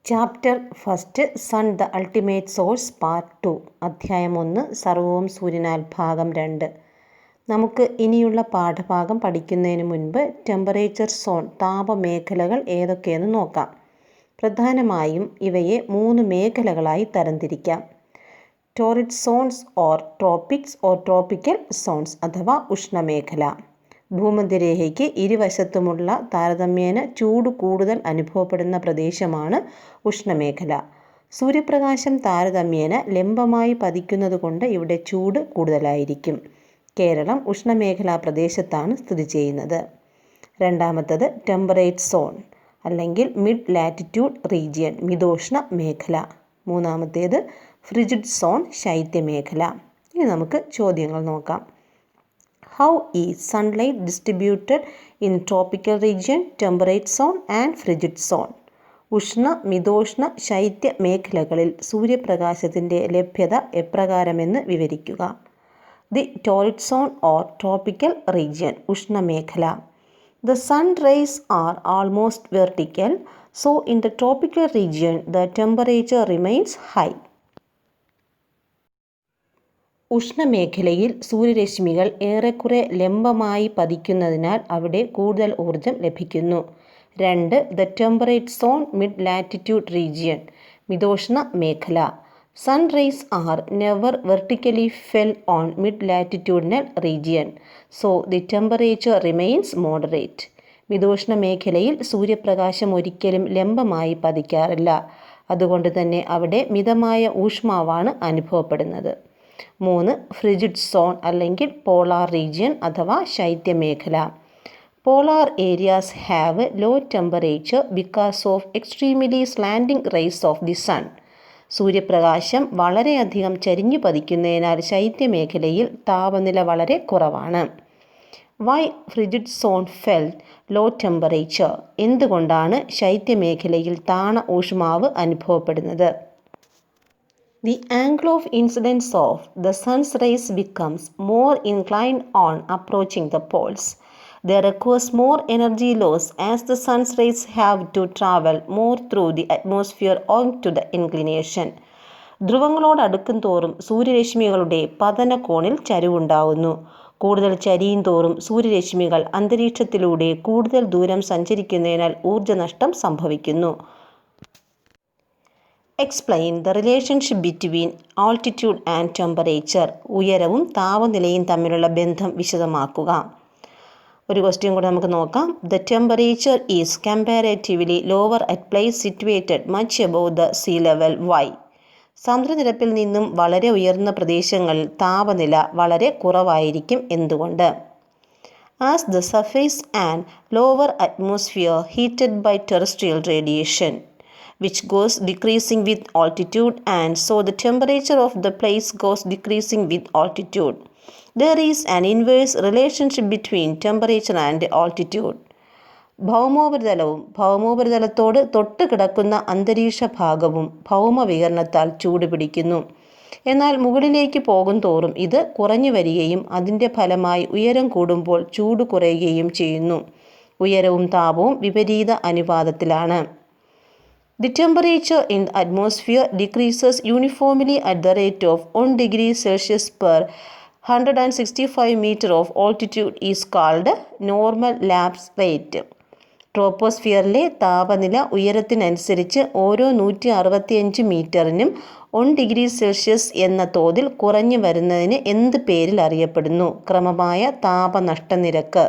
Chapter first sun the ultimate source part 2 അധ്യായം 1 സർവവും സൂര്യനാൽ ഭാഗം 2. നമുക്ക് ഇനിയുള്ള പാഠഭാഗം പഠിക്കുന്നതിന് മുൻപ് ടെമ്പറേച്ചർ സോൺ താപമേഖലകൾ ഏതൊക്കെയെന്ന് നോക്കാം. പ്രധാനമായും ഇവയെ 3 മേഖലകളായി തരംതിരിക്കാം. Torrid zones or tropics or tropical zones അഥവാ ഉഷ്ണമേഖല. ഭൂമധ്യരേഖയ്ക്ക് ഇരുവശത്തുമുള്ള താരതമ്യേന ചൂട് കൂടുതൽ അനുഭവപ്പെടുന്ന പ്രദേശമാണ് ഉഷ്ണമേഖല. സൂര്യപ്രകാശം താരതമ്യേന ലംബമായി പതിക്കുന്നതുകൊണ്ട് ഇവിടെ ചൂട് കൂടുതലായിരിക്കും. കേരളം ഉഷ്ണമേഖലാ പ്രദേശത്താണ് സ്ഥിതി ചെയ്യുന്നത്. രണ്ടാമത്തത് ടെമ്പറേറ്റ് സോൺ അല്ലെങ്കിൽ മിഡ് ലാറ്റിറ്റ്യൂഡ് റീജിയൻ മിതോഷ്ണ മേഖല. മൂന്നാമത്തേത് ഫ്രിജിഡ് സോൺ ശൈത്യമേഖല. ഇനി നമുക്ക് ചോദ്യങ്ങൾ നോക്കാം. How is sunlight distributed in tropical region, temperate zone and frigid zone? ഉഷ്ണ, മിതോഷ്ണ, ശൈത്യ മേഖലകളിൽ സൂര്യപ്രകാശത്തിൻ്റെ ലഭ്യത എപ്രകാരമെന്ന് വിവരിക്കുക. The torrid zone or tropical region ഉഷ്ണമേഖല. The sun rays are almost vertical, so in the tropical region the temperature remains high. ഉഷ്ണമേഖലയിൽ സൂര്യരശ്മികൾ ഏറെക്കുറെ ലംബമായി പതിക്കുന്നതിനാൽ അവിടെ കൂടുതൽ ഊർജം ലഭിക്കുന്നു. 2. The temperate zone mid latitude region മിതോഷ്ണ മേഖല. Sun rays are never vertically fell on mid latitudinal region, so the temperature remains moderate. മിതോഷ്ണ മേഖലയിൽ സൂര്യപ്രകാശം ഒരിക്കലും ലംബമായി പതിക്കാറില്ല, അതുകൊണ്ട് തന്നെ അവിടെ മിതമായ ഊഷ്മാവാണ് അനുഭവപ്പെടുന്നത്. 3. ഫ്രിജിഡ് സോൺ അല്ലെങ്കിൽ പോളാർ റീജിയൻ അഥവാ ശൈത്യമേഖല. Polar areas have low temperature because of extremely slanting rays of the sun. സൂര്യപ്രകാശം വളരെയധികം ചരിഞ്ഞു പതിക്കുന്നതിനാൽ ശൈത്യമേഖലയിൽ താപനില വളരെ കുറവാണ്. Why frigid zone fell low temperature? എന്തുകൊണ്ടാണ് ശൈത്യമേഖലയിൽ താണ ഊഷ്മാവ് അനുഭവപ്പെടുന്നത്? The angle of incidence of the sun's rays becomes more inclined on approaching the poles. There occurs more energy loss as the sun's rays have to travel more through the atmosphere owing to the inclination. ധ്രുവങ്ങളോടടുക്കും തോറും സൂര്യരശ്മികളുടെ പതനകോണിൽ ചരിവുണ്ടാകുന്നു. കൂടുതൽ ചരിയും തോറും സൂര്യരശ്മികൾ അന്തരീക്ഷത്തിലൂടെ കൂടുതൽ ദൂരം സഞ്ചരിക്കുന്നതിനാൽ ഊർജ്ജനഷ്ടം സംഭവിക്കുന്നു. Explain the relationship between altitude and temperature. ഉയരവും താപനിലയും തമ്മിലുള്ള ബന്ധം വിശദമാക്കുക. ഒരു ക്വസ്റ്റ്യൻ കൂടെ നമുക്ക് നോക്കാം. The temperature is comparatively lower at place situated much above the sea level. Why? സമുദ്രനിരപ്പിൽ നിന്നും വളരെ ഉയർന്ന പ്രദേശങ്ങളിൽ താപനില വളരെ കുറവായിരിക്കും. എന്തുകൊണ്ട്? As the surface and lower atmosphere heated by terrestrial radiation which goes decreasing with altitude, and so the temperature of the place goes decreasing with altitude. There is an inverse relationship between temperature and altitude. ഭൗമോപരിതലവും ഭൗമോപരിതലത്തോട് തൊട്ട് കിടക്കുന്ന അന്തരീക്ഷ ഭാഗവും ഭൗമവികരണത്താൽ ചൂട് പിടിക്കുന്നു. എന്നാൽ മുകളിലേക്ക് പോകും തോറും ഇത് കുറഞ്ഞു വരികയും അതിൻ്റെ ഫലമായി ഉയരം കൂടുമ്പോൾ ചൂട് കുറയുകയും ചെയ്യുന്നു. ഉയരവും താപവും വിപരീത അനുപാതത്തിലാണ്. The temperature in the atmosphere decreases uniformly at the rate of 1 degree Celsius per 165 meter of altitude is called normal lapse rate. ട്രോപ്പോസ്ഫിയറിലെ താപനില ഉയരത്തിനനുസരിച്ച് ഓരോ 165 മീറ്ററിനും 1 ഡിഗ്രി സെൽഷ്യസ് എന്ന തോതിൽ കുറഞ്ഞു വരുന്നതിന് എന്ത് പേരിൽ അറിയപ്പെടുന്നു? ക്രമമായ താപനഷ്ടനിരക്ക്.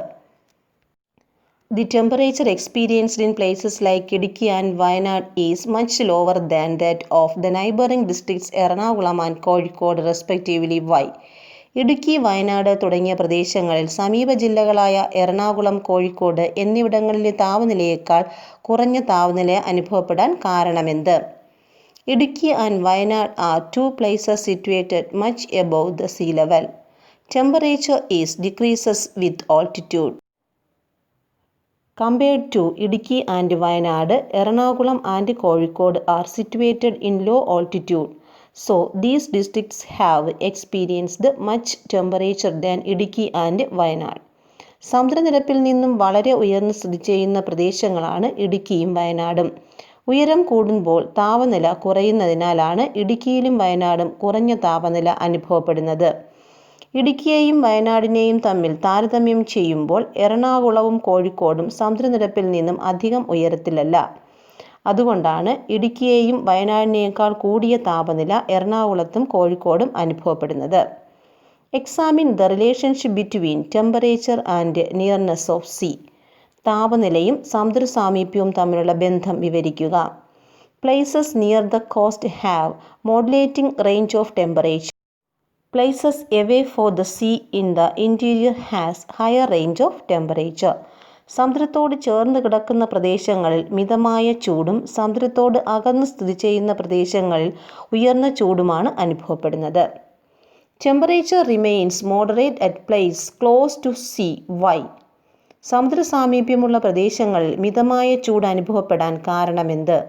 The temperature experienced in places like Idukki and Wayanad is much lower than that of the neighboring districts Ernakulam and Kozhikode respectively. Why? Idukki, Wayanad തുടങ്ങിയ പ്രദേശങ്ങളിൽ സമീപ ജില്ലകളായ എറണാകുളം, കോഴിക്കോട് എന്നിവിടങ്ങളിലെ താപനിലയേക്കാൾ കുറഞ്ഞ താപനില അനുഭവപ്പെടാൻ കാരണമെന്ത്? Idukki and Wayanad are 2 places situated much above the sea level. Temperature is decreases with altitude. Compared to Idukki and Wayanad, Ernakulam and Kozhikode are situated in low altitude. So these districts have experienced much temperature than Idukki and Wayanad. സമുദ്രനിരപ്പിൽ നിന്നും വളരെ ഉയർന്ന് സ്ഥിതി ചെയ്യുന്ന പ്രദേശങ്ങളാണ് ഇടുക്കിയും വയനാടും. ഉയരം കൂടുമ്പോൾ താപനില കുറയുന്നതിനാലാണ് ഇടുക്കിയിലും വയനാടും കുറഞ്ഞ താപനില അനുഭവപ്പെടുന്നത്. ഇടുക്കിയെയും വയനാടിനെയും തമ്മിൽ താരതമ്യം ചെയ്യുമ്പോൾ എറണാകുളവും കോഴിക്കോടും സമുദ്രനിരപ്പിൽ നിന്നും അധികം ഉയരത്തിലല്ല. അതുകൊണ്ടാണ് ഇടുക്കിയെയും വയനാടിനേക്കാൾ കൂടിയ താപനില എറണാകുളത്തും കോഴിക്കോടും അനുഭവപ്പെടുന്നത്. Examine the relationship between temperature and nearness of sea. താപനിലയും സമുദ്ര സാമീപ്യവും തമ്മിലുള്ള ബന്ധം വിവരിക്കുക. Places near the cost have modulating range of temperature. Places away for the sea in the interior has higher range of temperature. സമുദ്രത്തോട് ചേർന്ന് കിടക്കുന്ന പ്രദേശങ്ങളിൽ മിതമായ ചൂടും സമുദ്രത്തോട് അകന്ന് സ്ഥിതി ചെയ്യുന്ന പ്രദേശങ്ങളിൽ ഉയർന്ന ചൂടുമാണ് അനുഭവപ്പെടുന്നത്. Temperature remains moderate at place close to sea. Why? സമുദ്ര സാമീപ്യമുള്ള പ്രദേശങ്ങളിൽ മിതമായ ചൂട് അനുഭവപ്പെടാൻ കാരണമെന്ത്?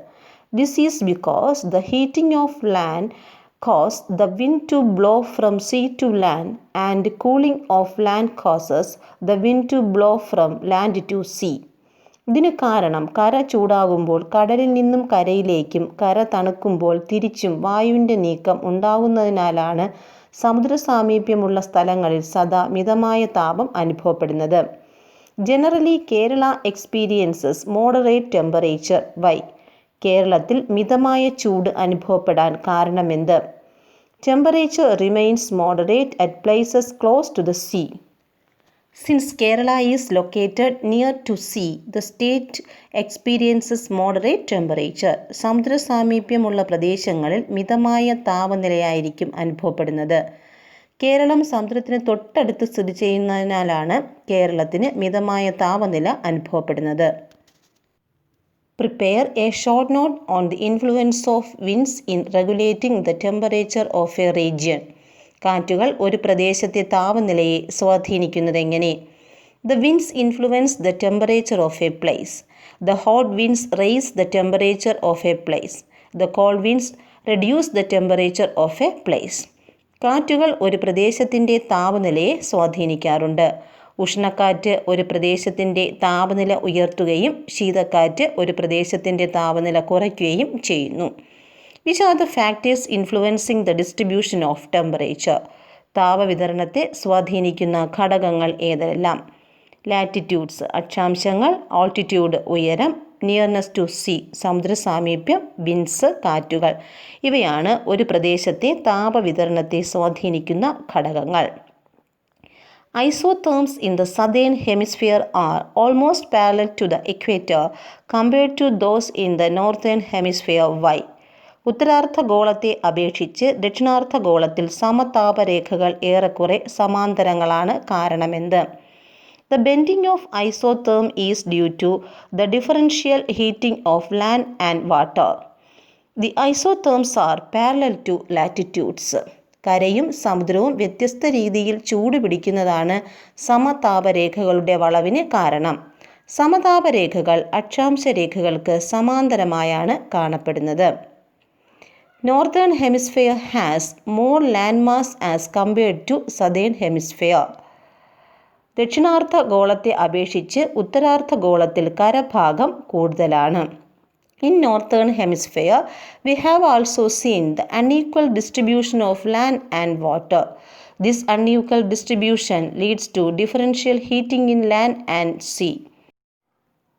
This is because the heating of land cause the wind to blow from sea to land and cooling of land causes the wind to blow from land to sea. ഇതിന് കാരണം കര ചൂടാകുമ്പോൾ കടലിൽ നിന്നും കരയിലേക്കും കര തണുക്കുമ്പോൾ തിരിച്ചും വായുവിൻ്റെ നീക്കം ഉണ്ടാകുന്നതിനാലാണ് സമുദ്ര സാമീപ്യമുള്ള സ്ഥലങ്ങളിൽ സദാ മിതമായ താപം അനുഭവപ്പെടുന്നത്. Generally Kerala experiences moderate temperature. Why? കേരളത്തിൽ മിതമായ ചൂട് അനുഭവപ്പെടാൻ കാരണമെന്ത്? Temperature remains moderate at places close to the sea. Since Kerala is located near to sea, the state experiences moderate temperature. സമുദ്ര സാമീപ്യമുള്ള പ്രദേശങ്ങളിൽ മിതമായ താപനിലയായിരിക്കും അനുഭവപ്പെടുന്നത്. കേരളം സമുദ്രത്തിന് തൊട്ടടുത്ത് സ്ഥിതി ചെയ്യുന്നതിനാലാണ് കേരളത്തിന് മിതമായ താപനില അനുഭവപ്പെടുന്നത്. Prepare a short note on the influence of winds in regulating the temperature of a region. കാറ്റുകൾ ഒരു പ്രദേശത്തെ താപനിലയെ സ്വാധീനിക്കുന്നതെങ്ങനെ? The winds influence the temperature of a place. The hot winds raise the temperature of a place. The cold winds reduce the temperature of a place. കാറ്റുകൾ ഒരു പ്രദേശത്തിൻ്റെ താപനിലയെ സ്വാധീനിക്കാറുണ്ട്. ഉഷ്ണക്കാറ്റ് ഒരു പ്രദേശത്തിൻ്റെ താപനില ഉയർത്തുകയും ശീതക്കാറ്റ് ഒരു പ്രദേശത്തിൻ്റെ താപനില കുറയ്ക്കുകയും ചെയ്യുന്നു. Which are the factors influencing the distribution of temperature? താപവിതരണത്തെ സ്വാധീനിക്കുന്ന ഘടകങ്ങൾ ഏതെല്ലാം? ലാറ്റിറ്റ്യൂഡ്സ് അക്ഷാംശങ്ങൾ, ആൾട്ടിറ്റ്യൂഡ് ഉയരം, നിയർനെസ് ടു സീ സമുദ്ര സാമീപ്യം, വിൻഡ്സ് കാറ്റുകൾ. ഇവയാണ് ഒരു പ്രദേശത്തെ താപവിതരണത്തെ സ്വാധീനിക്കുന്ന ഘടകങ്ങൾ. Isotherms in the southern hemisphere are almost parallel to the equator compared to those in the northern hemisphere. Why? ഉത്തരാർദ്ധഗോളത്തെ അപേക്ഷിച്ച് ദക്ഷിണാർദ്ധഗോളത്തിൽ സമതാപരേഖകൾ ഏറെക്കുറെ സമാന്തരങ്ങളാണ്. കാരണമെന്ത്? The bending of isotherm is due to the differential heating of land and water. The isotherms are parallel to latitudes. കരയും സമുദ്രവും വ്യത്യസ്ത രീതിയിൽ ചൂട് പിടിക്കുന്നതാണ് സമതാപരേഖകളുടെ വളവിന് കാരണം. സമതാപരേഖകൾ അക്ഷാംശരേഖകൾക്ക് സമാന്തരമായാണ് കാണപ്പെടുന്നത്. Northern hemisphere has more land mass as compared to southern hemisphere. ദക്ഷിണാർദ്ധഗോളത്തെ അപേക്ഷിച്ച് ഉത്തരാർദ്ധഗോളത്തിൽ കരഭാഗം കൂടുതലാണ്. In northern hemisphere, we have also seen the unequal distribution of land and water. This unequal distribution leads to differential heating in land and sea.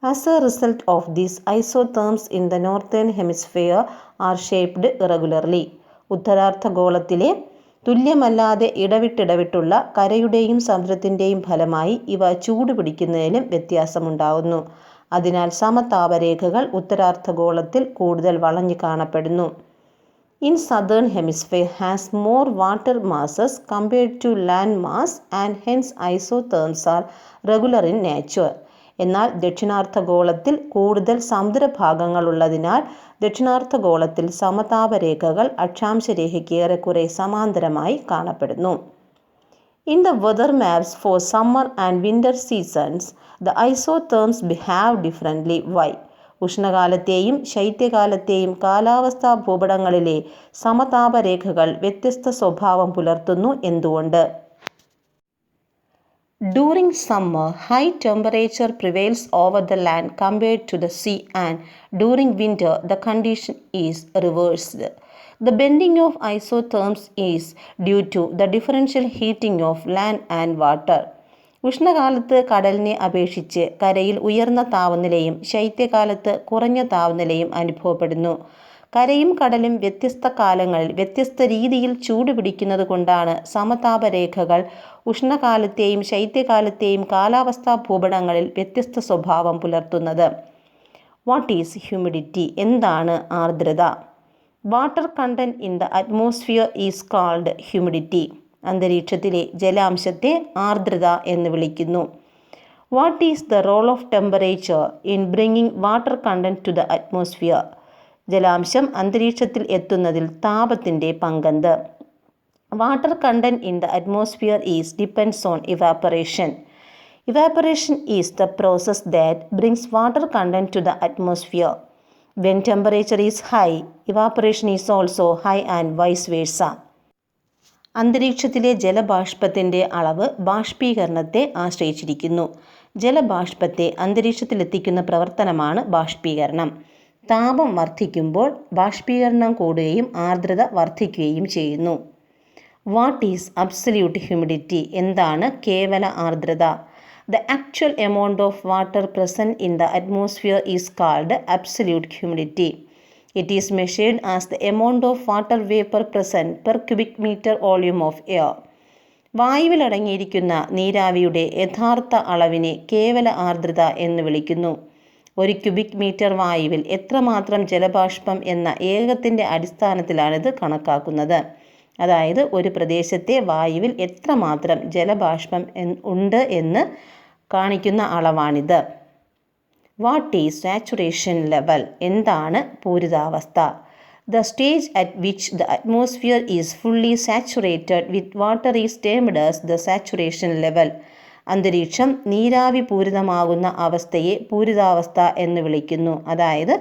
As a result of this, isotherms in the northern hemisphere are shaped irregularly. ഉത്തരാർദ്ധഗോളത്തിലെ തുല്യമല്ലാതെ ഇടവിട്ടിടവിട്ടുള്ള കരയുടെയും സമുദ്രത്തിൻ്റെയും ഫലമായി ഇവ ചൂട് പിടിക്കുന്നതിലും വ്യത്യാസമുണ്ടാകുന്നു. അതിനാൽ സമതാപരേഖകൾ ഉത്തരാർദ്ധഗോളത്തിൽ കൂടുതൽ വളഞ്ഞു കാണപ്പെടുന്നു. In southern hemisphere has more water masses compared to land mass and hence isotherms are regular in nature. എന്നാൽ ദക്ഷിണാർദ്ധഗോളത്തിൽ കൂടുതൽ സമുദ്രഭാഗങ്ങളുള്ളതിനാൽ ദക്ഷിണാർദ്ധഗോളത്തിൽ സമതാപരേഖകൾ അക്ഷാംശരേഖയ്ക്ക് ഏറെക്കുറെ സമാന്തരമായി കാണപ്പെടുന്നു. In the weather maps for summer and winter seasons, the isotherms behave differently. Why? ഉഷ്ണകാലത്തെയും ശൈത്യകാലത്തെയും കാലാവസ്ഥാ ഭൂപടങ്ങളിലെ സമതാപരേഖകൾ വ്യത്യസ്ത സ്വഭാവം പുലർത്തുന്നു. എന്തുകൊണ്ട്? During summer, high temperature prevails over the land compared to the sea, and during winter, the condition is reversed. The bending of isotherms is due to the differential heating of land and water. ഉഷ്ണകാലത്ത് കടലിനെ അപേക്ഷിച്ച് കരയിൽ ഉയർന്ന താപനിലയും ശൈത്യകാലത്ത് കുറഞ്ഞ താപനിലയും അനുഭവപ്പെടുന്നു. കരയും കടലും വ്യത്യസ്ത കാലങ്ങളിൽ വ്യത്യസ്ത രീതിയിൽ ചൂട് പിടിക്കുന്നത് കൊണ്ടാണ് സമതാപരേഖകൾ ഉഷ്ണകാലത്തെയും ശൈത്യകാലത്തെയും കാലാവസ്ഥാ ഭൂപടങ്ങളിൽ വ്യത്യസ്ത സ്വഭാവം പുലർത്തുന്നത്. What is humidity? എന്താണ് ആർദ്രത? Water content in the atmosphere is called humidity. അന്തരീക്ഷത്തിലെ ജലാംശത്തെ ആർദ്രത എന്ന് വിളിക്കുന്നു. What is the role of temperature in bringing water content to the atmosphere? ജലാംശം അന്തരീക്ഷത്തിൽ എത്തുന്നതിൽ താപത്തിൻ്റെ പങ്കെന്ത്? Water content in the atmosphere is depends on evaporation. Evaporation is the process that brings water content to the atmosphere. When temperature is high, evaporation is also high and vice versa. അന്തരീക്ഷത്തിലെ ജലബാഷ്പത്തിൻ്റെ അളവ് ബാഷ്പീകരണത്തെ ആശ്രയിച്ചിരിക്കുന്നു. ജലബാഷ്പത്തെ അന്തരീക്ഷത്തിലെത്തിക്കുന്ന പ്രവർത്തനമാണ് ബാഷ്പീകരണം. താപം വർദ്ധിക്കുമ്പോൾ ബാഷ്പീകരണം കൂടുകയും ആർദ്രത വർദ്ധിക്കുകയും ചെയ്യുന്നു. What is absolute humidity? എന്താണ് കേവല ആർദ്രത? The actual amount of water present in the atmosphere is called absolute humidity. It is measured as the amount of water vapor present per cubic meter volume of air. വായുവിൽ അടങ്ങിയിരിക്കുന്ന നീരാവിയുടെ യഥാർത്ഥ അളവിനെ കേവല ആർദ്രത എന്ന് വിളിക്കുന്നു. ഒരു ക്യൂബിക് മീറ്റർ വായുവിൽ എത്രമാത്രം ജലബാഷ്പം എന്ന ഏകകത്തിൻ്റെ അടിസ്ഥാനത്തിലാണിത് കണക്കാക്കുന്നത്. അതായത് ഒരു പ്രദേശത്തെ വായുവിൽ എത്രമാത്രം ജലബാഷ്പം ഉണ്ട് എന്ന് കാണിക്കുന്ന അളവാണിത്. What is saturation level? എന്താണ് പൂരിതാവസ്ഥ? The stage at which the atmosphere is fully saturated with water is termed as the saturation level. അന്തരീക്ഷം നീരാവി പൂരിതമാകുന്ന അവസ്ഥയെ പൂരിതാവസ്ഥ എന്ന് വിളിക്കുന്നു. അതായത്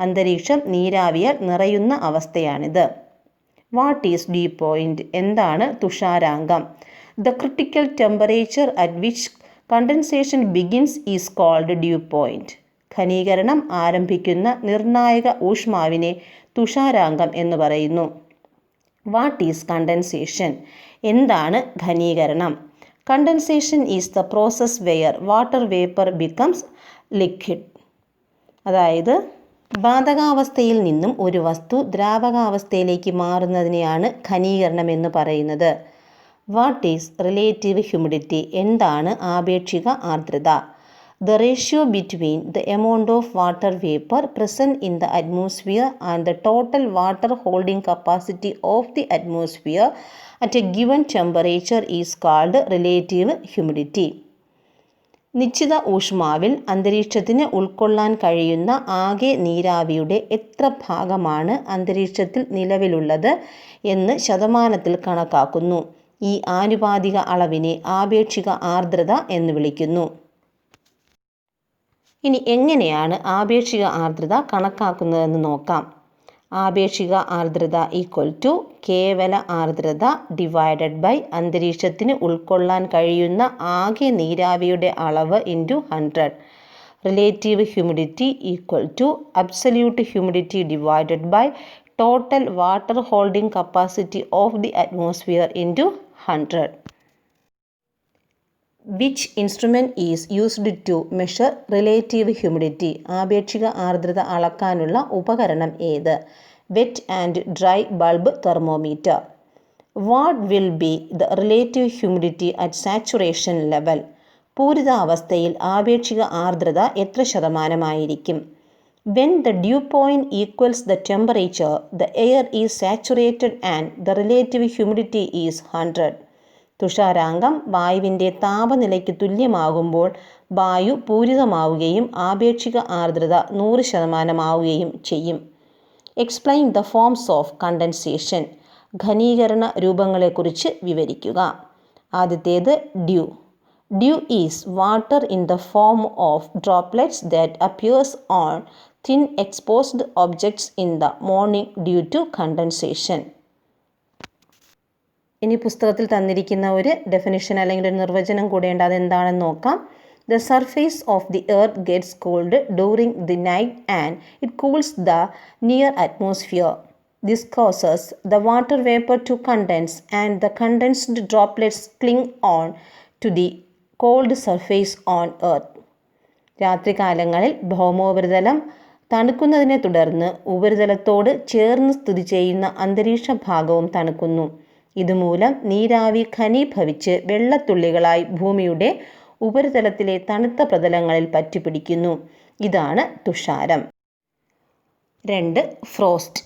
അന്തരീക്ഷം നീരാവിയാൽ നിറയുന്ന അവസ്ഥയാണിത്. What is dew point? എന്താണ് തുഷാരാങ്കം? The critical temperature at which condensation begins is called dew point. ഘനീകരണം ആരംഭിക്കുന്ന നിർണായക ഊഷ്മാവിനെ തുഷാരാങ്കം എന്ന് പറയുന്നു. What is condensation? എന്താണ് ഘനീകരണം? Condensation is the process where water vapour becomes liquid. അതായത് വാതകാവസ്ഥയിൽ നിന്നും ഒരു വസ്തു ദ്രാവകാവസ്ഥയിലേക്ക് മാറുന്നതിനെയാണ് ഘനീകരണം എന്ന് പറയുന്നത്. What is relative humidity? എന്താണ് ആപേക്ഷിക ആർദ്രത? The ratio between the amount of water vapour present in the atmosphere and the total water holding capacity of the atmosphere at A given temperature is called relative humidity. നിശ്ചിത ഊഷ്മാവിൽ അന്തരീക്ഷത്തിന് ഉൾക്കൊള്ളാൻ കഴിയുന്ന ആകെ നീരാവിയുടെ എത്ര ഭാഗമാണ് അന്തരീക്ഷത്തിൽ നിലവിലുള്ളത് എന്ന് ശതമാനത്തിൽ കണക്കാക്കുന്നു. ഈ ആനുപാതിക അളവിനെ ആപേക്ഷിക ആർദ്രത എന്ന് വിളിക്കുന്നു. ഇനി എങ്ങനെയാണ് ആപേക്ഷിക ആർദ്രത കണക്കാക്കുന്നതെന്ന് നോക്കാം. ആപേക്ഷിക ആർദ്രത ഈക്വൽ ടു കേവല ആർദ്രത ഡിവൈഡഡ് ബൈ അന്തരീക്ഷത്തിന് ഉൾക്കൊള്ളാൻ കഴിയുന്ന ആകെ നീരാവിയുടെ അളവ് into 100. Relative humidity equal to absolute humidity divided by total water holding capacity of the atmosphere into 100. Which instrument is used to measure relative humidity? ആപേക്ഷിക ആർദ്രത അളക്കാനുള്ള ഉപകരണം ഏത്? Wet and dry bulb thermometer. What will be the relative humidity at saturation level? പൂരിതാവസ്ഥയിൽ ആപേക്ഷിക ആർദ്രത എത്ര ശതമാനമായിരിക്കും? When the dew point equals the temperature the air is saturated and the relative humidity is 100. തുഷാരാങ്കം വായുവിൻ്റെ താപനിലയ്ക്ക് തുല്യമാകുമ്പോൾ വായു പൂരിതമാവുകയും ആപേക്ഷിക ആർദ്രത 100% ചെയ്യും. Explain the forms of condensation. ഘനീകരണ രൂപങ്ങളെക്കുറിച്ച് വിവരിക്കുക. ആദ്യത്തേത് dew. Dew is water in the form of droplets that appears on thin exposed objects in the morning due to condensation. ഇനി പുസ്തകത്തിൽ തന്നിരിക്കുന്ന ഒരു ഡെഫിനിഷൻ അല്ലെങ്കിൽ ഒരു നിർവചനം കൂടെയുണ്ട്, അതെന്താണെന്ന് നോക്കാം. The surface of the earth gets cooled during the night and it cools the near atmosphere. This causes the water vapor to condense and the condensed droplets cling on to the cold surface on earth. രാത്രികാലങ്ങളിൽ ഭൗമോപരിതലം തണുക്കുന്നതിനെ തുടർന്ന് ഉപരിതലത്തോട് ചേർന്ന് സ്ഥിതി ചെയ്യുന്ന അന്തരീക്ഷ ഭാഗവും തണുക്കുന്നു. ഇതുമൂലം നീരാവി ഘനീഭവിച്ച് വെള്ളത്തുള്ളികളായി ഭൂമിയുടെ ഉപരിതലത്തിലെ തണുത്ത പ്രതലങ്ങളിൽ പറ്റിപ്പിടിക്കുന്നു. ഇതാണ് തുഷാരം. 2. Frost.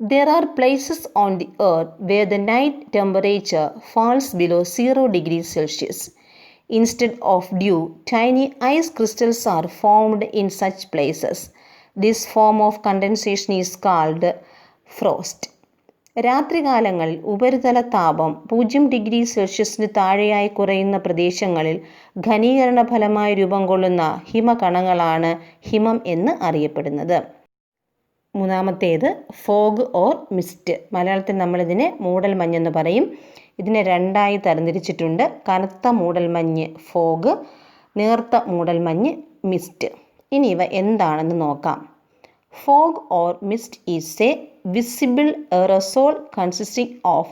There are places on the earth where the night temperature falls below 0 degrees Celsius. Instead of dew, tiny ice crystals are formed in such places. This form of condensation is called frost. രാത്രികാലങ്ങളിൽ ഉപരിതല താപം 0 degree സെൽഷ്യസിന് താഴെയായി കുറയുന്ന പ്രദേശങ്ങളിൽ ഘനീകരണ ഫലമായി രൂപം കൊള്ളുന്ന ഹിമകണങ്ങളാണ് ഹിമം എന്ന് അറിയപ്പെടുന്നത്. 3. Fog or mist. മലയാളത്തിൽ നമ്മളിതിനെ മൂടൽമഞ്ഞെന്ന് പറയും. ഇതിനെ 2ആയി തരംതിരിച്ചിട്ടുണ്ട്. കനത്ത മൂടൽമഞ്ഞ് ഫോഗ്, നേർത്ത മൂടൽമഞ്ഞ് മിസ്റ്റ്. ഇനി ഇവ എന്താണെന്ന് നോക്കാം. Fog or mist is a visible aerosol consisting of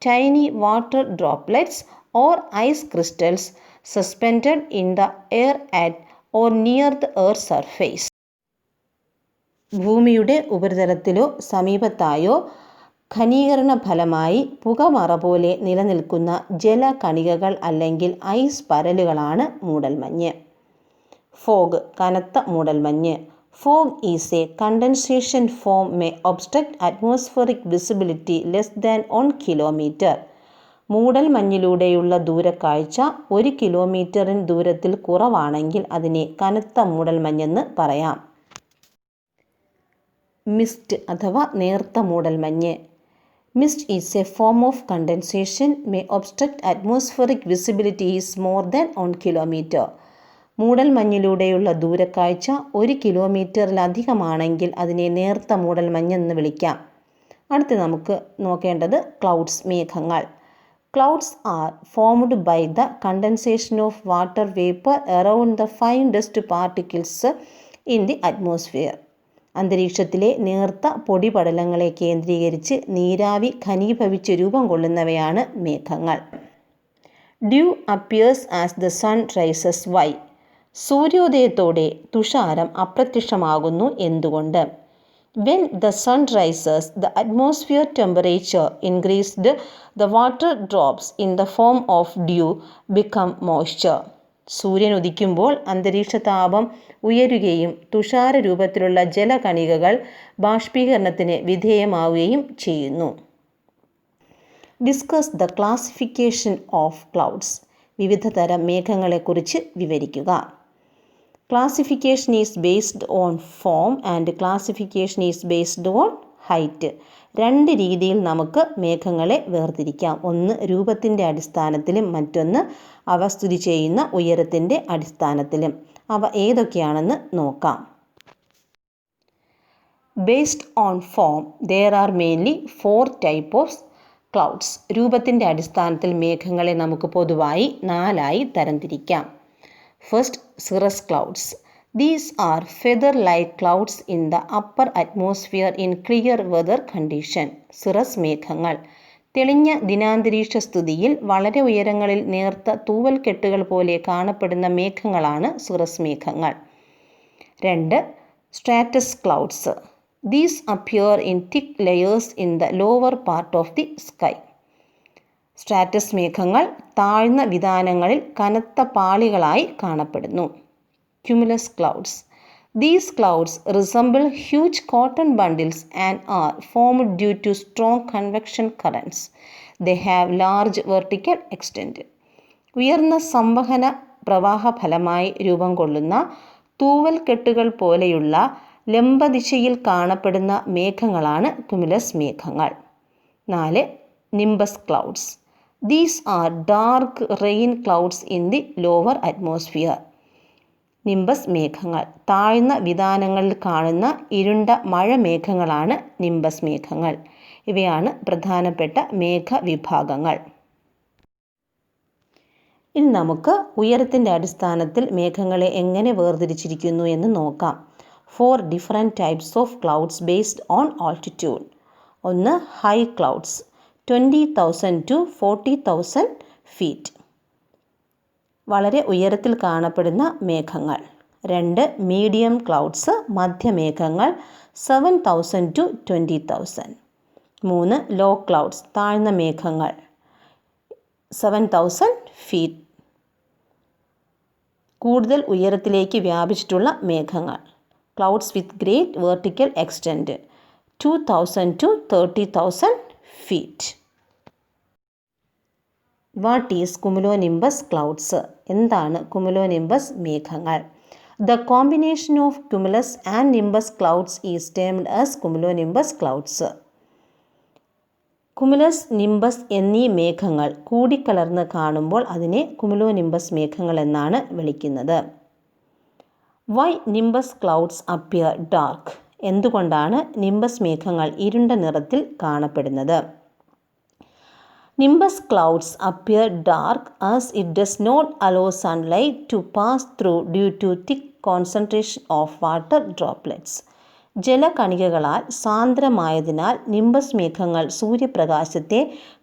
tiny water droplets or ice crystals suspended in the air at or near the earth's surface. ഭൂമിയുടെ ഉപരിതലത്തിലോ സമീപത്തായോ ഘനീകരണ ഫലമായി പുകമറ പോലെ നിലനിൽക്കുന്ന ജലകണികകൾ അല്ലെങ്കിൽ ഐസ് പരലുകളാണ് മൂടൽമഞ്ഞ്. ഫോഗ്, കനത്ത മൂടൽമഞ്ഞ്. Fog is a condensation form may obstruct atmospheric visibility less than 1 kilometer. മൂടൽമഞ്ഞിലൂടെയുള്ള ദൂരക്കാഴ്ച 1 കിലോമീറ്ററിന് ദൂരത്തിൽ കുറവാണെങ്കിൽ അതിനെ കനത്ത മൂടൽമഞ്ഞെന്ന് പറയാം. മിസ്റ്റ് അഥവാ നേർത്ത മൂടൽമഞ്ഞ്. Mist is a form of condensation may obstruct atmospheric visibility is more than 1 kilometer. മൂടൽമഞ്ഞിലൂടെയുള്ള ദൂരക്കാഴ്ച 1 കിലോമീറ്ററിലധികമാണെങ്കിൽ അതിനെ നേർത്ത മൂടൽമഞ്ഞെന്ന് വിളിക്കാം. അടുത്ത് നമുക്ക് നോക്കേണ്ടത് ക്ലൗഡ്സ്, മേഘങ്ങൾ. Clouds are formed by the condensation of water vapour around the fine dust particles in the atmosphere. അന്തരീക്ഷത്തിലെ നേർത്ത പൊടിപടലങ്ങളെ കേന്ദ്രീകരിച്ച് നീരാവി ഘനീഭവിച്ച് രൂപം കൊള്ളുന്നവയാണ് മേഘങ്ങൾ. Dew appears as the sun rises. Why? സൂര്യോദയത്തോടെ തുഷാരം അപ്രത്യക്ഷമാകുന്നു. എന്തുകൊണ്ട്? When the sun rises, the atmosphere temperature increased, the water drops in the form of dew become moisture. സൂര്യൻ ഉദിക്കുമ്പോൾ അന്തരീക്ഷ താപം ഉയരുകയും തുഷാര രൂപത്തിലുള്ള ജലകണികകൾ ബാഷ്പീകരണത്തിന് വിധേയമാവുകയും ചെയ്യുന്നു. Discuss the classification of clouds. വിവിധ തരം മേഘങ്ങളെക്കുറിച്ച് വിവരിക്കുക. Classification is based on form and classification is based on height. 2 രീതിയിൽ നമുക്ക് മേഘങ്ങളെ വേർതിരിക്കാം. ഒന്ന് രൂപത്തിൻ്റെ അടിസ്ഥാനത്തിലും മറ്റൊന്ന് അവ സ്ഥിതി ചെയ്യുന്ന ഉയരത്തിൻ്റെ അടിസ്ഥാനത്തിലും. അവ ഏതൊക്കെയാണെന്ന് നോക്കാം. Based on form, there are mainly 4 types of clouds. രൂപത്തിൻ്റെ അടിസ്ഥാനത്തിൽ മേഘങ്ങളെ നമുക്ക് പൊതുവായി 4ആയി തരംതിരിക്കാം. First, cirrus clouds. These are feather-like clouds in the upper atmosphere in clear weather condition. cirrus മേഘങ്ങൾ തെളിഞ്ഞ ദിനാന്തരീക്ഷ സ്ഥിതിയിൽ വളരെ ഉയരങ്ങളിൽ നേർത്ത തൂവൽ കെട്ടുകൾ പോലെ കാണപ്പെടുന്ന മേഘങ്ങളാണ് cirrus മേഘങ്ങൾ. 2. stratus clouds. These appear in thick layers in the lower part of the sky. Stratus മേഘങ്ങൾ താഴ്ന്ന വിതാനങ്ങളിൽ കനത്ത പാളികളായി കാണപ്പെടുന്നു. cumulus clouds. These clouds resemble huge cotton bundles and are formed due to strong convection currents. They have large vertical extent. ഉയർന്ന സംവഹന പ്രവാഹ ഫലമായി രൂപം കൊള്ളുന്ന തൂവൽ കെട്ടുകൾ പോലെയുള്ള ലംബദിശയിൽ കാണപ്പെടുന്ന മേഘങ്ങളാണ് ക്യുമുലസ് മേഘങ്ങൾ. 4. nimbus clouds. These are dark rain clouds in the lower atmosphere. Nimbus മേഘങ്ങൾ താഴ്ന്ന വിതാനങ്ങളിൽ കാണുന്ന ഇരുണ്ട മഴ മേഘങ്ങളാണ് നിംബസ് മേഘങ്ങൾ. ഇവയാണ് പ്രധാനപ്പെട്ട മേഘവിഭാഗങ്ങൾ. ഇനി നമുക്ക് ഉയരത്തിൻ്റെ അടിസ്ഥാനത്തിൽ മേഘങ്ങളെ എങ്ങനെ വേർതിരിച്ചിരിക്കുന്നു എന്ന് നോക്കാം. 4 different types of clouds based on altitude. ഒന്ന് ഹൈ ക്ലൗഡ്സ് 20,000 to 40,000 feet. വളരെ ഉയരത്തിൽ കാണപ്പെടുന്ന മേഘങ്ങൾ. 2 മീഡിയം ക്ലൗഡ്സ് മധ്യമേഘങ്ങൾ 7,000 to 20,000. 3 ലോ ക്ലൗഡ്സ് താഴ്ന്ന മേഘങ്ങൾ 7,000 feet. കൂടുതൽ ഉയരത്തിലേക്ക് വ്യാപിച്ചിട്ടുള്ള മേഘങ്ങൾ clouds with great vertical extent 2,000 to 30,000 feet. What is cumulonimbus clouds? എന്താണ് കുമുലോനിംബസ് മേഘങ്ങൾ? The combination of cumulus and nimbus clouds is termed as cumulonimbus clouds. Cumulus, nimbus എന്നീ മേഘങ്ങൾ കൂടിക്കലർന്ന് കാണുമ്പോൾ അതിനെ കുമുലോനിംബസ് മേഘങ്ങൾ എന്നാണ് വിളിക്കുന്നത്. Why nimbus clouds appear dark? എന്തുകൊണ്ടാണ് നിംബസ് മേഘങ്ങൾ ഇരുണ്ട നിറത്തിൽ കാണപ്പെടുന്നത്? Nimbus clouds appear dark as it does not allow sunlight to pass through due to thick concentration of water droplets. ജലകണികകളാൽ സാന്ദ്രമായതിനാൽ നിംബസ് മേഘങ്ങൾ സൂര്യപ്രകാശത്തെ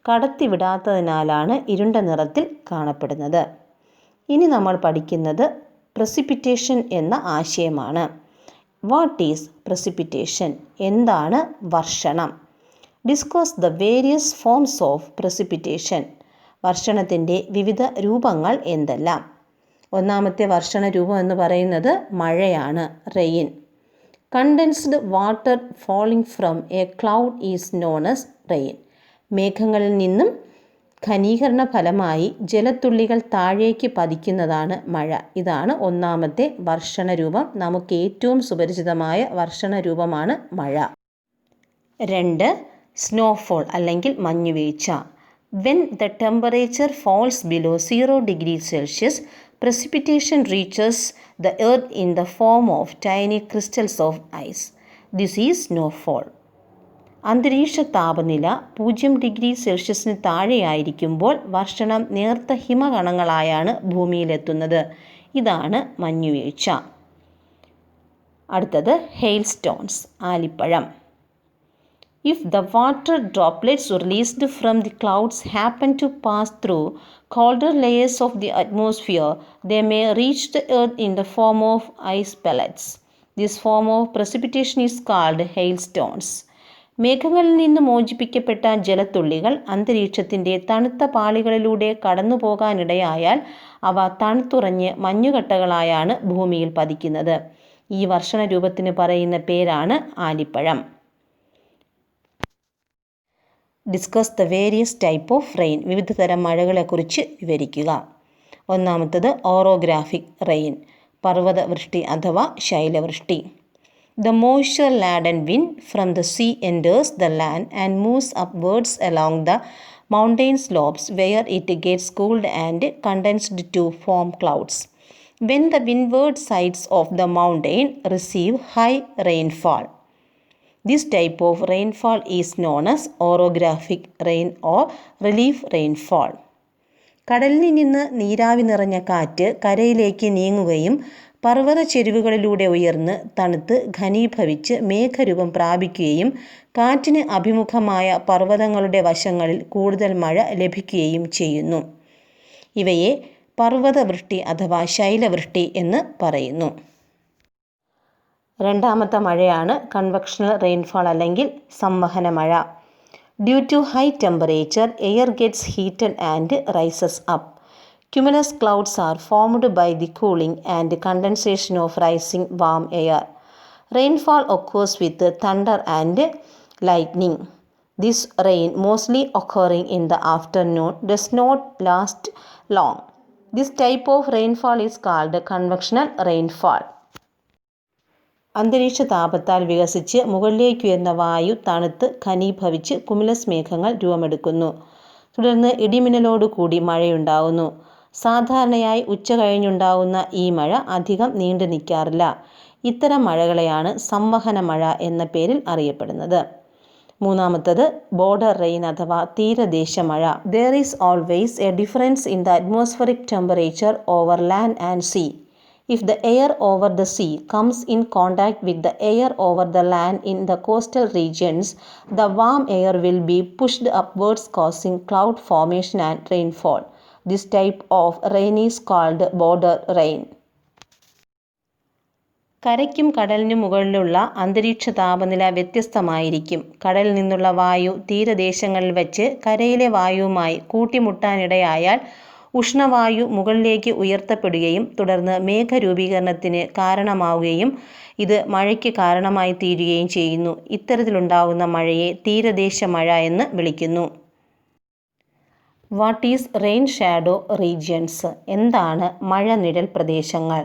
കടത്തിവിടാത്തതിനാലാണ് ഇരുണ്ട നിറത്തിൽ കാണപ്പെടുന്നത്. ഇനി നമ്മൾ പഠിക്കുന്നത് പ്രസിപ്പിറ്റേഷൻ എന്ന ആശയമാണ്. What is precipitation? എന്താണ് വർഷണം? Discuss the various forms of precipitation. വർഷണത്തിൻ്റെ വിവിധ രൂപങ്ങൾ എന്തെല്ലാം? ഒന്നാമത്തെ വർഷണ രൂപം എന്ന് പറയുന്നത് മഴയാണ്, rain. Condensed water falling from a cloud is known as rain. മേഘങ്ങളിൽ നിന്നും ഘനീകരണ ഫലമായി ജലത്തുള്ളികൾ താഴേക്ക് പതിക്കുന്നതാണ് മഴ. ഇതാണ് ഒന്നാമത്തെ വർഷണ രൂപം. നമുക്ക് ഏറ്റവും സുപരിചിതമായ വർഷണ രൂപമാണ് മഴ. 2 സ്നോഫോൾ അല്ലെങ്കിൽ മഞ്ഞുവീഴ്ച. When the temperature falls below 0 degrees Celsius, precipitation reaches the earth in the form of tiny crystals of ice. This is snowfall. അന്തരീക്ഷ താപനില 0 ഡിഗ്രി സെൽഷ്യസിന് താഴെയായിരിക്കുമ്പോൾ വർഷണം നേർത്ത ഹിമകണങ്ങളായാണ് ഭൂമിയിലെത്തുന്നത്. ഇതാണ് മഞ്ഞുവീഴ്ച. അടുത്തത് ഹെയിൽ സ്റ്റോൺസ്, ആലിപ്പഴം. If the water droplets released from the clouds happen to pass through colder layers of the atmosphere, they may reach the earth in the form of ice pellets. This form of precipitation is called hailstones. മേഘങ്ങളിൽ നിന്ന് മോചിപ്പിക്കപ്പെട്ട ജലത്തുള്ളികൾ അന്തരീക്ഷത്തിൻ്റെ തണുത്ത പാളികളിലൂടെ കടന്നു പോകാനിടയായാൽ അവ തണുത്തുറഞ്ഞ് മഞ്ഞുകട്ടകളായാണ് ഭൂമിയിൽ പതിക്കുന്നത്. ഈ വർഷണ രൂപത്തിന് പറയുന്ന പേരാണ് ആലിപ്പഴം. Discuss the various type of rain. വിവിധ തരം മഴകളെക്കുറിച്ച് വിവരിക്കുക. ഒന്നാമത്തത് ഓറോഗ്രാഫിക് റെയിൻ, പർവ്വതവൃഷ്ടി അഥവാ ശൈലവൃഷ്ടി. The moisture laden wind from the sea enters the land and moves upwards along the mountain slopes where it gets cooled and condensed to form clouds. When the windward sides of the mountain receive high rainfall, this type of rainfall is known as orographic rain or relief rainfall. കടലിൽ നിന്ന് നീരാവി നിറഞ്ഞ കാറ്റ് കരയിലേക്ക് നീങ്ങുകയും പർവ്വത ചെരുവുകളിലൂടെ ഉയർന്ന് തണുത്ത് ഘനീഭവിച്ച് മേഘരൂപം പ്രാപിക്കുകയും കാറ്റിന് അഭിമുഖമായ പർവ്വതങ്ങളുടെ വശങ്ങളിൽ കൂടുതൽ മഴ ലഭിക്കുകയും ചെയ്യുന്നു. ഇവയെ പർവ്വതവൃഷ്ടി അഥവാ ശൈലവൃഷ്ടി എന്ന് പറയുന്നു. രണ്ടാമത്തെ മഴയാണ് കൺവെക്ഷണൽ റെയിൻഫാൾ അല്ലെങ്കിൽ സംവഹന മഴ. Due to high temperature air gets heated and rises up. Cumulus clouds are formed by the cooling and condensation of rising warm air. Rainfall occurs with thunder and lightning. This rain, mostly occurring in the afternoon, does not last long. This type of rainfall is called convectional rainfall. അന്തരീക്ഷ താപത്താൽ വികസിച്ച് മുകളിലേക്കുയർന്ന വായു തണുത്ത് ഘനീഭവിച്ച് cumulus മേഘങ്ങൾ രൂപമെടുക്കുന്നു. തുടർന്ന് ഇടിമിന്നലോടുകൂടി മഴയുണ്ടാകുന്നു. സാധാരണയായി ഉച്ച കഴിഞ്ഞുണ്ടാകുന്ന ഈ മഴ അധികം നീണ്ടു നിൽക്കാറില്ല. ഇത്തരം മഴകളെയാണ് സംവഹന മഴ എന്ന പേരിൽ അറിയപ്പെടുന്നത്. മൂന്നാമത്തത് ബോർഡർ റെയിൻ അഥവാ തീരദേശ മഴ. There is always a difference in the atmospheric temperature over land and sea. If the air over the sea comes in contact with the air over the land in the coastal regions, the warm air will be pushed upwards, causing cloud formation and rainfall. This type of rain is called border rain. കരയ്ക്കും കടലിനും മുകളിലുള്ള അന്തരീക്ഷ താപനില വ്യത്യസ്തമായിരിക്കും. കടലിൽ നിന്നുള്ള വായു തീരദേശങ്ങളിൽ വച്ച് കരയിലെ വായുവുമായി കൂട്ടിമുട്ടാനിടയായാൽ ഉഷ്ണവായു മുകളിലേക്ക് ഉയർത്തപ്പെടുകയും തുടർന്ന് മേഘരൂപീകരണത്തിന് കാരണമാവുകയും ഇത് മഴയ്ക്ക് കാരണമായി തീരുകയും ചെയ്യുന്നു. ഇത്തരത്തിലുണ്ടാകുന്ന മഴയെ തീരദേശ മഴ എന്ന് വിളിക്കുന്നു. What is rain shadow regions? എന്താണ് മഴനിഴൽ പ്രദേശങ്ങൾ?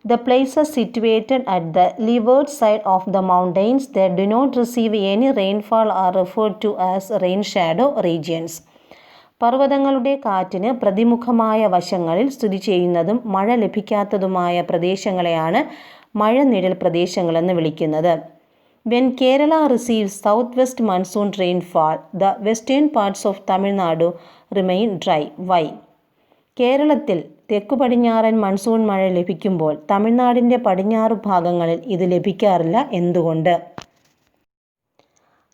The places situated at the leeward side of the mountains that do not receive any rainfall are referred to as rain shadow regions. പർവ്വതങ്ങളുടെ കാറ്റിന് പ്രതിമുഖമായ വശങ്ങളിൽ സ്ഥിതി ചെയ്യുന്നതും മഴ ലഭിക്കാത്തതുമായ പ്രദേശങ്ങളെയാണ് മഴനിഴൽ പ്രദേശങ്ങളെന്ന് വിളിക്കുന്നത്. When Kerala receives southwest monsoon rainfall, the western parts of Tamil Nadu remain dry. Why? കേരളത്തിൽ തെക്കു പടിഞ്ഞാറൻ monsoon മഴ ലഭിക്കുമ്പോൾ തമിഴ്നാടിൻ്റെ പടിഞ്ഞാറു ഭാഗങ്ങളിൽ ഇത് ലഭിക്കാറില്ല. എന്തുകൊണ്ട്?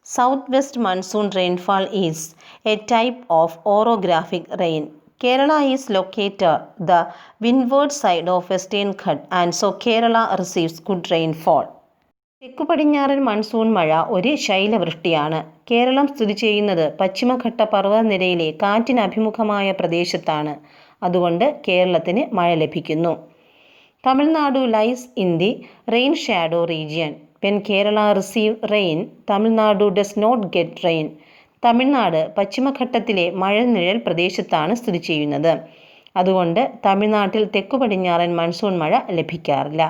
South West monsoon rainfall is a type of orographic rain. Kerala is located the windward side of Western Ghat and so Kerala receives good rainfall. തെക്കു പടിഞ്ഞാറൻ മൺസൂൺ മഴ ഒരു ശൈലവൃഷ്ടിയാണ്. കേരളം സ്ഥിതി ചെയ്യുന്നത് പശ്ചിമഘട്ട പർവ്വതനിരയിലെ കാറ്റിന് അഭിമുഖമായ പ്രദേശത്താണ്. അതുകൊണ്ട് കേരളത്തിന് മഴ ലഭിക്കുന്നു. Tamil Nadu lies in the rain shadow region. When Kerala receives rain, Tamil Nadu does not get rain. Tamil Nadu പശ്ചിമഘട്ടത്തിലെ മഴനിഴൽ പ്രദേശത്താണ് സ്ഥിതി ചെയ്യുന്നത്. അതുകൊണ്ട് തമിഴ്നാട്ടിൽ തെക്കു പടിഞ്ഞാറൻ മൺസൂൺ മഴ ലഭിക്കാറില്ല.